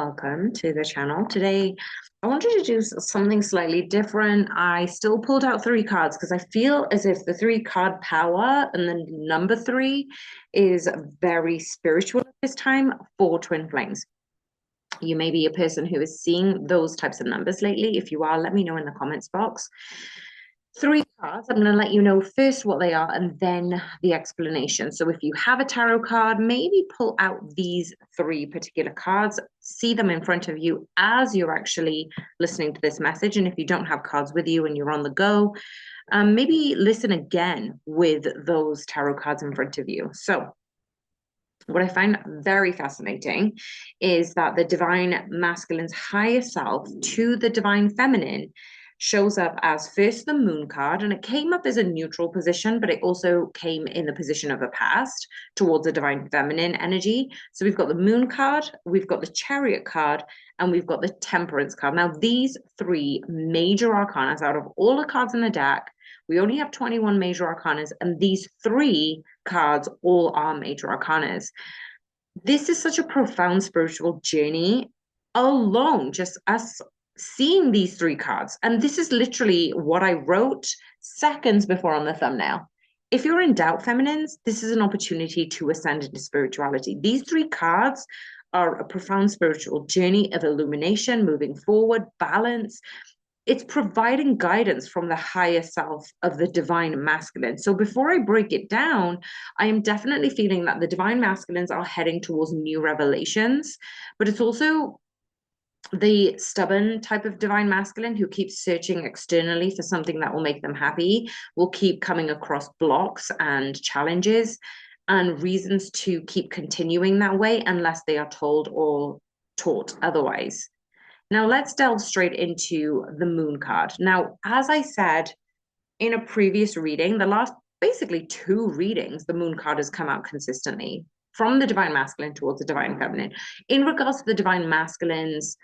welcome to the channel. Today, I wanted to do something slightly different. I still pulled out three cards because I feel as if the three card power and the number three is very spiritual at this time for twin flames. You may be a person who is seeing those types of numbers lately. If you are, let me know in the comments box. Three cards. I'm going to let you know first what they are and then the explanation. So if you have a tarot card, maybe pull out these three particular cards, see them in front of you as you're actually listening to this message. And if you don't have cards with you and you're on the go, maybe listen again with those tarot cards in front of you. So what I find very fascinating is that the divine masculine's higher self to the divine feminine shows up as first the moon card, and it came up as a neutral position, but it also came in the position of a past towards the divine feminine energy. So we've got the moon card, we've got the chariot card, and we've got the temperance card. Now, these three major arcanas out of all the cards in the deck, we only have 21 major arcanas, and these three cards all are major arcanas. This is such a profound spiritual journey along just us seeing these three cards. And this is literally what I wrote seconds before on the thumbnail. If you're in doubt, feminines, this is an opportunity to ascend into spirituality. These three cards are a profound spiritual journey of illumination, moving forward, balance. It's providing guidance from the higher self of the divine masculine. So before I break it down, I am definitely feeling that the divine masculines are heading towards new revelations, but it's also the stubborn type of divine masculine who keeps searching externally for something that will make them happy, will keep coming across blocks and challenges and reasons to keep continuing that way unless they are told or taught otherwise. Now, let's delve straight into the moon card. Now, as I said in a previous reading, the last basically two readings, the moon card has come out consistently from the divine masculine towards the divine feminine. In regards to the divine masculine's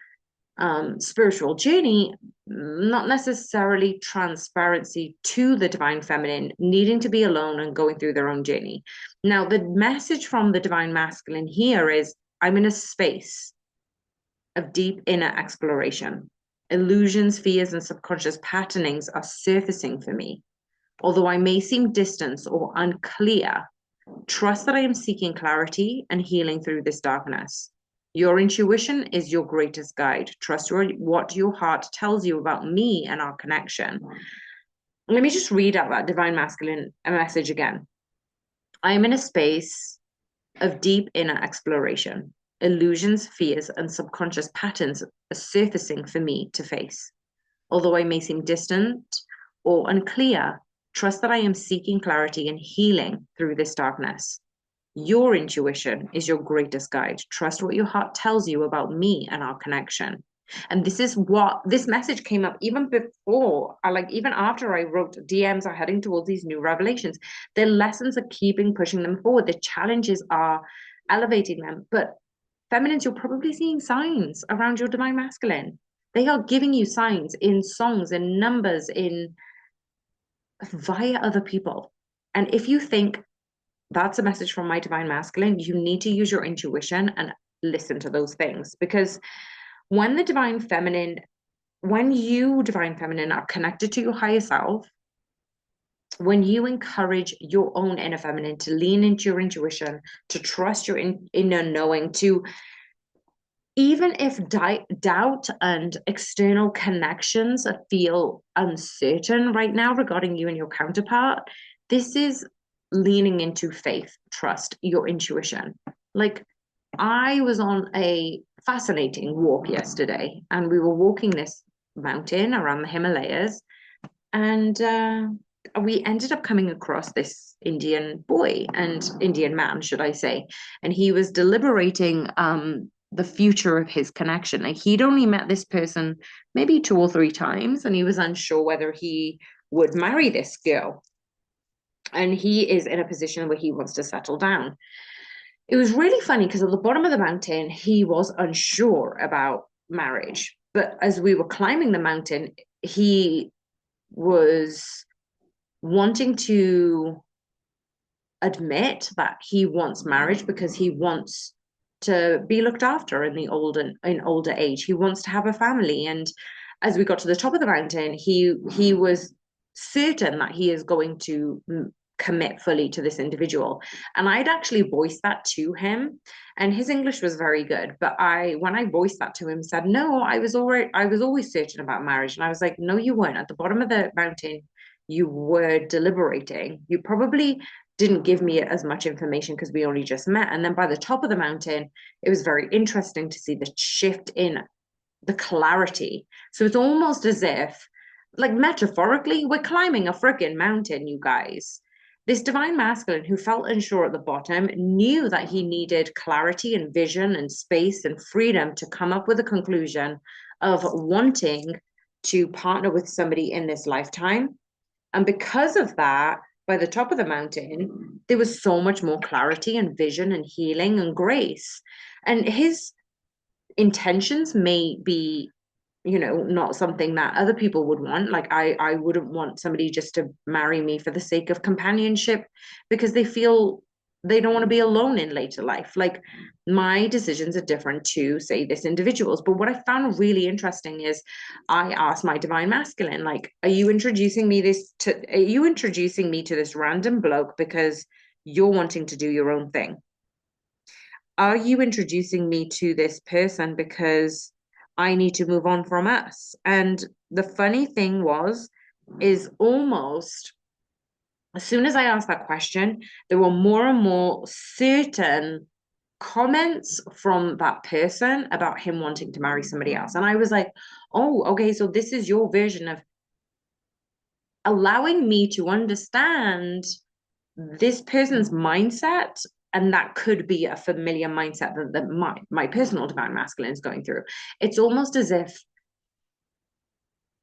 spiritual journey, not necessarily transparency to the divine feminine, needing to be alone and going through their own journey. Now, the message from the divine masculine here is, I'm in a space of deep inner exploration. Illusions, fears, and subconscious patternings are surfacing for me. Although I may seem distant or unclear, trust that I am seeking clarity and healing through this darkness. Your intuition is your greatest guide. Trust what your heart tells you about me and our connection. Let me just read out that divine masculine message again. I am in a space of deep inner exploration. Illusions, fears, and subconscious patterns are surfacing for me to face. Although I may seem distant or unclear, trust that I am seeking clarity and healing through this darkness. Your intuition is your greatest guide. Trust what your heart tells you about me and our connection. And this is what this message came up even before, even after I wrote DMs are heading towards these new revelations. The lessons are keeping pushing them forward. The challenges are elevating them. But feminines, you're probably seeing signs around your divine masculine. They are giving you signs in songs, in numbers, in via other people. And if you think that's a message from my divine masculine, you need to use your intuition and listen to those things. Because when you, divine feminine, are connected to your higher self, when you encourage your own inner feminine to lean into your intuition, to trust your inner knowing, to even if doubt and external connections feel uncertain right now regarding you and your counterpart, this is leaning into faith, trust, your intuition. Like, I was on a fascinating walk yesterday, and we were walking this mountain around the Himalayas, and we ended up coming across this Indian boy and Indian man, should I say, and he was deliberating the future of his connection. Like, he'd only met this person maybe 2 or 3 times, and he was unsure whether he would marry this girl. And he is in a position where he wants to settle down. It was really funny because at the bottom of the mountain, he was unsure about marriage. But as we were climbing the mountain, he was wanting to admit that he wants marriage because he wants to be looked after in older age. He wants to have a family. And as we got to the top of the mountain, he was certain that he is going to commit fully to this individual. And I'd actually voiced that to him, and his English was very good. But when I voiced that to him, said, no, I was always certain about marriage. And I was like, no, you weren't. At the bottom of the mountain, you were deliberating. You probably didn't give me as much information because we only just met. And then by the top of the mountain, it was very interesting to see the shift in the clarity. So it's almost as if, like metaphorically, we're climbing a freaking mountain, you guys. This divine masculine who felt unsure at the bottom knew that he needed clarity and vision and space and freedom to come up with a conclusion of wanting to partner with somebody in this lifetime. And because of that, by the top of the mountain, there was so much more clarity and vision and healing and grace. And his intentions may be, not something that other people would want. Like I wouldn't want somebody just to marry me for the sake of companionship because they feel they don't want to be alone in later life. Like my decisions are different to, say, this individual's. But what I found really interesting is I asked my divine masculine, like, are you introducing me to this random bloke because you're wanting to do your own thing? Are you introducing me to this person because I need to move on from us? And the funny thing is almost as soon as I asked that question, there were more and more certain comments from that person about him wanting to marry somebody else. And I was like, oh, okay, so this is your version of allowing me to understand this person's mindset, and that could be a familiar mindset that my personal divine masculine is going through. It's almost as if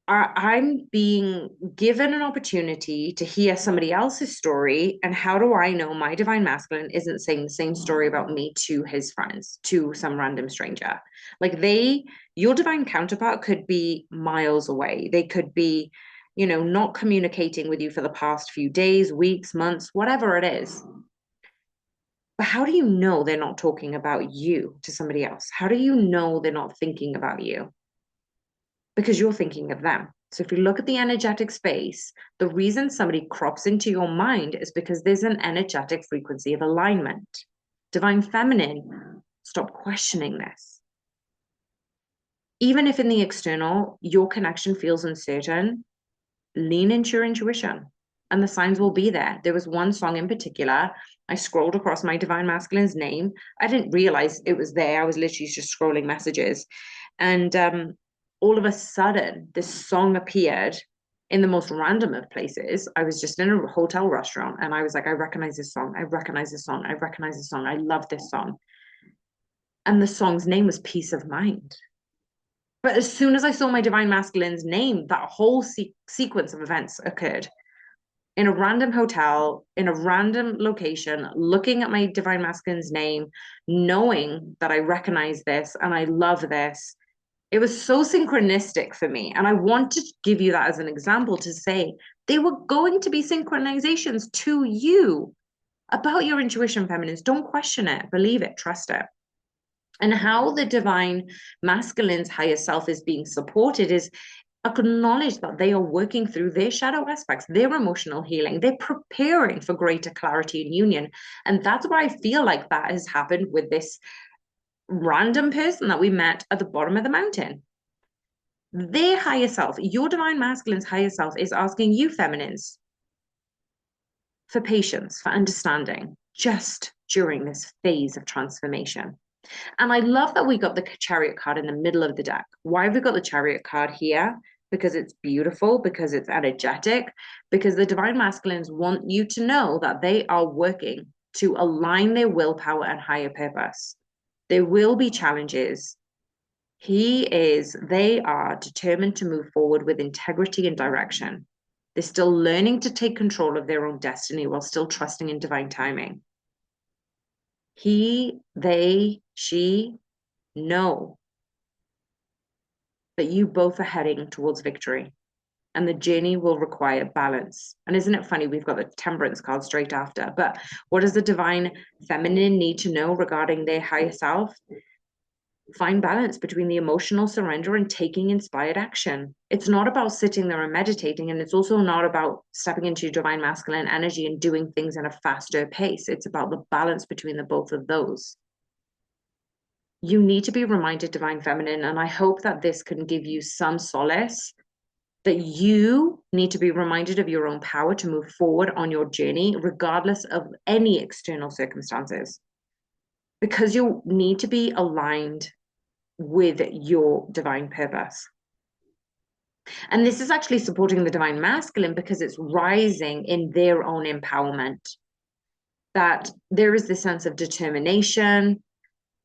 I'm being given an opportunity to hear somebody else's story. And how do I know my divine masculine isn't saying the same story about me to his friends, to some random stranger? Like your divine counterpart could be miles away. They could be, not communicating with you for the past few days, weeks, months, whatever it is. But how do you know they're not talking about you to somebody else? How do you know they're not thinking about you? Because you're thinking of them. So if you look at the energetic space, the reason somebody crops into your mind is because there's an energetic frequency of alignment. Divine feminine, stop questioning this. Even if in the external, your connection feels uncertain, lean into your intuition and the signs will be there. There was one song in particular. I scrolled across my divine masculine's name. I didn't realize it was there. I was literally just scrolling messages. And all of a sudden, this song appeared in the most random of places. I was just in a hotel restaurant and I was like, I recognize this song. I recognize this song. I recognize this song. I love this song. And the song's name was Peace of Mind. But as soon as I saw my divine masculine's name, that whole sequence of events occurred in a random hotel, in a random location, looking at my divine masculine's name, knowing that I recognize this and I love this. It was so synchronistic for me. And I want to give you that as an example to say they were going to be synchronizations to you about your intuition, feminines. Don't question it, believe it, trust it. And how the divine masculine's higher self is being supported is acknowledge that they are working through their shadow aspects, their emotional healing. They're preparing for greater clarity and union. And that's why I feel like that has happened with this random person that we met at the bottom of the mountain. Their higher self, your divine masculine's higher self, is asking you, feminines, for patience, for understanding, just during this phase of transformation. And I love that we got the chariot card in the middle of the deck. Why have we got the chariot card here? Because it's beautiful, because it's energetic, because the divine masculines want you to know that they are working to align their willpower and higher purpose. There will be challenges. They are determined to move forward with integrity and direction. They're still learning to take control of their own destiny while still trusting in divine timing. She know that you both are heading towards victory. and the journey will require balance. And isn't it funny? We've got the temperance card straight after. But what does the divine feminine need to know regarding their higher self? Find balance between the emotional surrender and taking inspired action. It's not about sitting there and meditating, and it's also not about stepping into your divine masculine energy and doing things in a faster pace. It's about the balance between the both of those. You need to be reminded, divine feminine, and I hope that this can give you some solace, that you need to be reminded of your own power to move forward on your journey, regardless of any external circumstances, because you need to be aligned with your divine purpose. And this is actually supporting the divine masculine because it's rising in their own empowerment. That there is this sense of determination,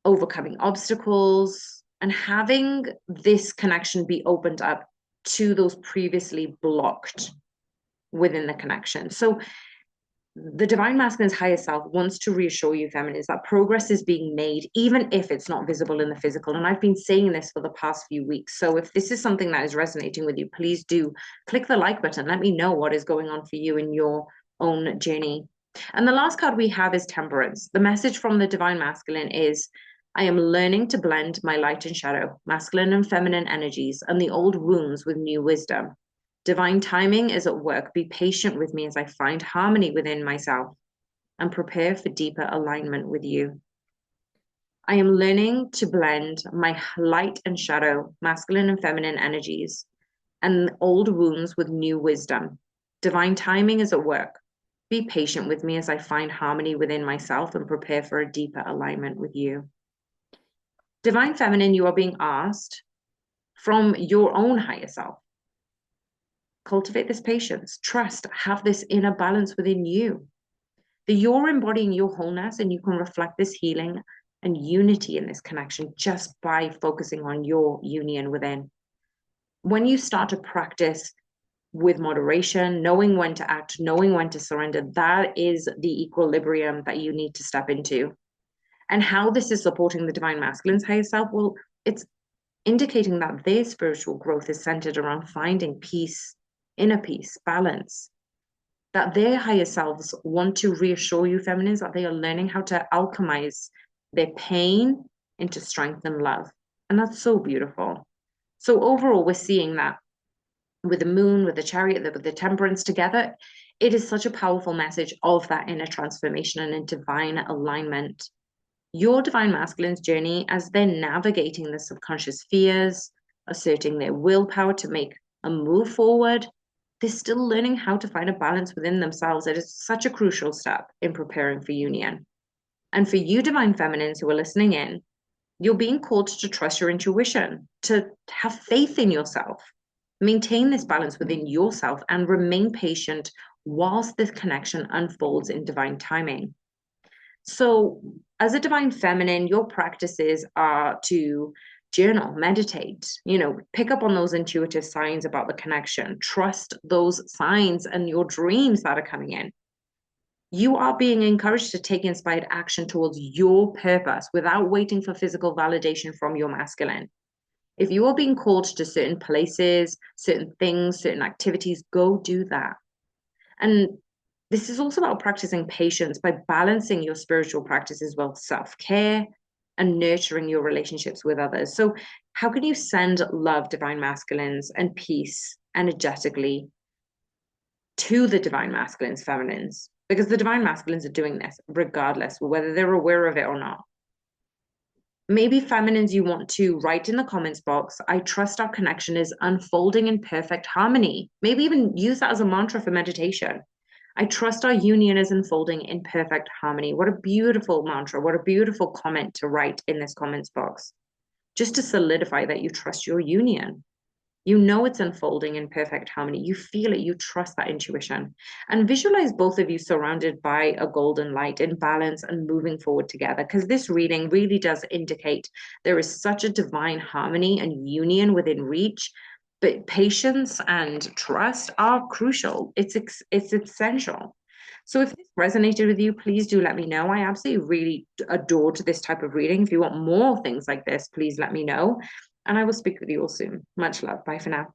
overcoming obstacles, and having this connection be opened up to those previously blocked within the connection. So the divine masculine's higher self wants to reassure you, feminines, that progress is being made, even if it's not visible in the physical. And I've been saying this for the past few weeks. So if this is something that is resonating with you, please do click the like button. Let me know what is going on for you in your own journey. And the last card we have is Temperance. The message from the divine masculine is, I am learning to blend my light and shadow, masculine and feminine energies, and the old wounds with new wisdom. Divine timing is at work. Be patient with me as I find harmony within myself and prepare for deeper alignment with you. I am learning to blend my light and shadow, masculine and feminine energies, and old wounds with new wisdom. Divine timing is at work. Be patient with me as I find harmony within myself and prepare for a deeper alignment with you. Divine feminine, you are being asked from your own higher self. Cultivate this patience, trust, have this inner balance within you. That you're embodying your wholeness and you can reflect this healing and unity in this connection just by focusing on your union within. When you start to practice with moderation, knowing when to act, knowing when to surrender, that is the equilibrium that you need to step into. And how this is supporting the divine masculine's higher self, well, it's indicating that their spiritual growth is centered around finding peace, inner peace, balance. That their higher selves want to reassure you, feminines, that they are learning how to alchemize their pain into strength and love. And that's so beautiful. So overall, we're seeing that with the moon, with the chariot, with the temperance together, it is such a powerful message of that inner transformation and in divine alignment. Your divine masculine's journey, as they're navigating the subconscious fears, asserting their willpower to make a move forward, they're still learning how to find a balance within themselves. It is such a crucial step in preparing for union. And for you, divine feminines who are listening in, you're being called to trust your intuition, to have faith in yourself, maintain this balance within yourself, and remain patient whilst this connection unfolds in divine timing. So, as a divine feminine, your practices are to journal, meditate, pick up on those intuitive signs about the connection, trust those signs and your dreams that are coming in. You are being encouraged to take inspired action towards your purpose without waiting for physical validation from your masculine. If you are being called to certain places, certain things, certain activities, go do that. And this is also about practicing patience by balancing your spiritual practices with self-care and nurturing your relationships with others. So how can you send love, divine masculines, and peace energetically to the divine masculines, feminines? Because the divine masculines are doing this regardless, whether they're aware of it or not. Maybe feminines, you want to write in the comments box, I trust our connection is unfolding in perfect harmony. Maybe even use that as a mantra for meditation. I trust our union is unfolding in perfect harmony. What a beautiful mantra. What a beautiful comment to write in this comments box. Just to solidify that you trust your union. You know it's unfolding in perfect harmony. You feel it. You trust that intuition. And visualize both of you surrounded by a golden light in balance and moving forward together. Because this reading really does indicate there is such a divine harmony and union within reach. But patience and trust are crucial. It's essential. So if this resonated with you, please do let me know. I absolutely really adored this type of reading. If you want more things like this, please let me know. And I will speak with you all soon. Much love. Bye for now.